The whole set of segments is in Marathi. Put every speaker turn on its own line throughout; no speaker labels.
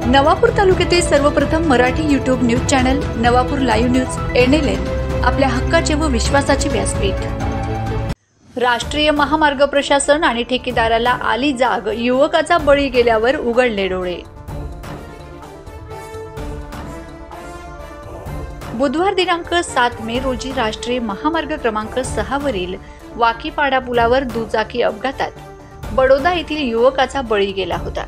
नवापूर तालुक्यातील सर्वप्रथम Marathi YouTube news channel Navapur live news NLN आपल्या हक्काचे व विश्वासाचे व्यासपीठ। राष्ट्रीय महामार्ग प्रशासन आणि ठेकेदाराला आली जाग, युवकाचा बळी गेल्यावर उघडले डोळे। बुधवार दिनांक 7 मे रोजी राष्ट्रीय महामार्ग क्रमांक 6 वरील वाकीपाडा पुलावर दुचाकी अपघातात बडोदा येथील युवकाचा बळी गेला होता।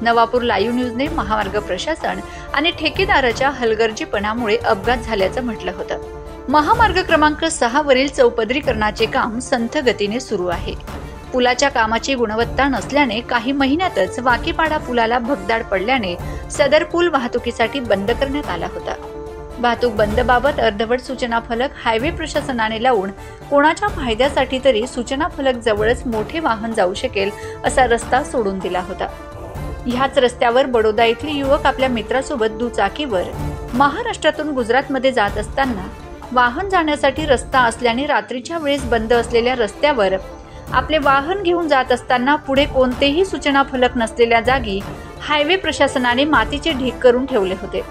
नवापूर लाईव्ह न्यूजने महामार्ग प्रशासन आणि ठेकेदाराच्या हलगर्जीपणामुळे अपघात झाल्याचं म्हटलं होतं। महामार्ग क्रमांक 6 वरील चौपदरीकरणाचे काम संथ गतीने सुरू आहे। पुलाच्या कामाची गुणवत्ता नसल्याने काही महिन्यातच वाकीपाडा पुलाला भगदाड पडल्याने सदर पूल वाहतुकीसाठी बंद करण्यात आला होता। वाहतूक बंदबाबत अर्धवट सूचना फलक हायवे प्रशासनाने लावून कोणाच्या फायद्यासाठी तरी सूचना फलक जवळच मोठे वाहन जाऊ शकेल असा रस्ता सोडून दिला होता। ह्याच रस्त्यावर बडोदा येथील युवक आपल्या मित्रासोबत दुचाकीवर महाराष्ट्रातून गुजरातमध्ये जात असताना वाहन जाण्यासाठी रस्ता असल्याने रात्रीच्या वेळेस बंद असलेल्या रस्त्यावर आपले वाहन घेऊन जात असताना पुढे कोणतेही सूचना फलक नसलेल्या जागी हायवे प्रशासनाने मातीचे ढीग करून ठेवले होते।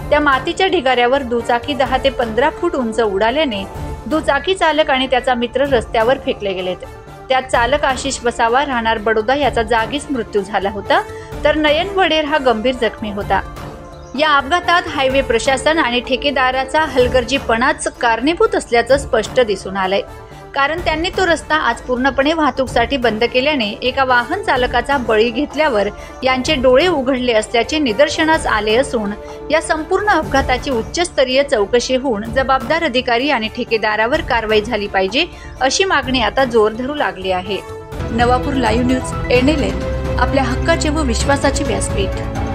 त्या मातीच्या ढिगाऱ्यावर दुचाकी 10 ते 15 फूट उंच उडाल्याने दुचाकी चालक आणि त्याचा मित्र रस्त्यावर फेकले गेलेत। त्यात चालक आशिष वसावा राहणार बडोदा याचा जागीच मृत्यू झाला होता, तर नयन वडेर हा गंभीर जखमी होता। या अपघातात हायवे प्रशासन आणि ठेकेदाराचा हलगर्जीपणाच कारणीभूत असल्याचं स्पष्ट दिसून आलंय, कारण त्यांनी तो रस्ता आज पूर्णपणे वाहतूकसाठी बंद केल्याने एका वाहन चालकाचा बळी घेतल्यावर यांचे डोळे उघडले असल्याचे निदर्शनास आले असून या संपूर्ण अपघाताची उच्चस्तरीय चौकशी होऊन जबाबदार अधिकारी आणि ठेकेदारावर कारवाई झाली पाहिजे अशी मागणी आता जोर धरू लागली आहे। नवापूर लाईव्ह न्यूज NLN आपल्या हक्काचे व विश्वासाचे व्यासपीठ।